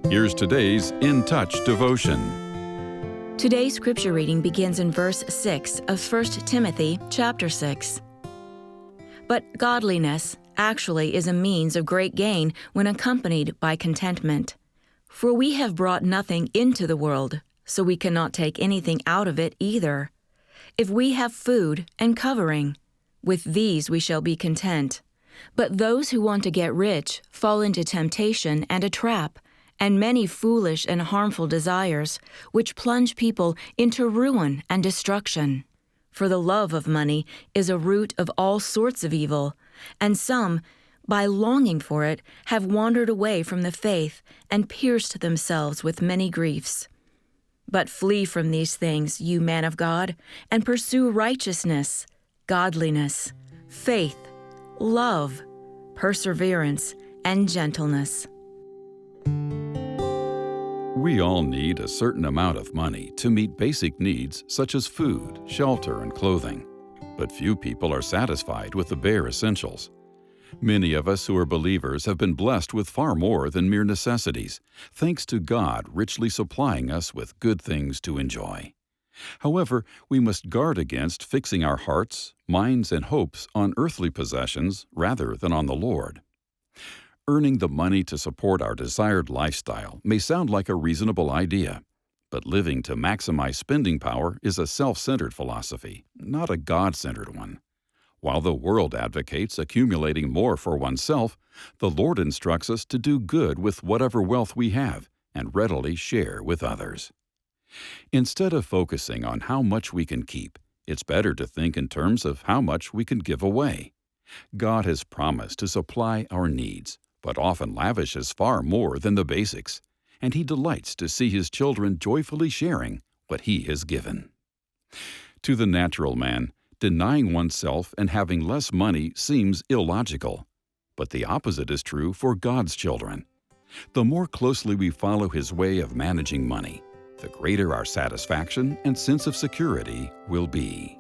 Here's today's In Touch devotion. Today's scripture reading begins in verse 6 of 1 Timothy chapter 6. But godliness actually is a means of great gain when accompanied by contentment. For we have brought nothing into the world, so we cannot take anything out of it either. If we have food and covering, with these we shall be content. But those who want to get rich fall into temptation and a trap, and many foolish and harmful desires, which plunge people into ruin and destruction. For the love of money is a root of all sorts of evil, and some, by longing for it, have wandered away from the faith and pierced themselves with many griefs. But flee from these things, you man of God, and pursue righteousness, godliness, faith, love, perseverance, and gentleness. We all need a certain amount of money to meet basic needs such as food, shelter, and clothing. But few people are satisfied with the bare essentials. Many of us who are believers have been blessed with far more than mere necessities, thanks to God richly supplying us with good things to enjoy. However, we must guard against fixing our hearts, minds, and hopes on earthly possessions rather than on the Lord. Earning the money to support our desired lifestyle may sound like a reasonable idea, but living to maximize spending power is a self-centered philosophy, not a God-centered one. While the world advocates accumulating more for oneself, the Lord instructs us to do good with whatever wealth we have and readily share with others. Instead of focusing on how much we can keep, it's better to think in terms of how much we can give away. God has promised to supply our needs, but often lavishes far more than the basics, and He delights to see His children joyfully sharing what He has given. To the natural man, denying oneself and having less money seems illogical, but the opposite is true for God's children. The more closely we follow His way of managing money, the greater our satisfaction and sense of security will be.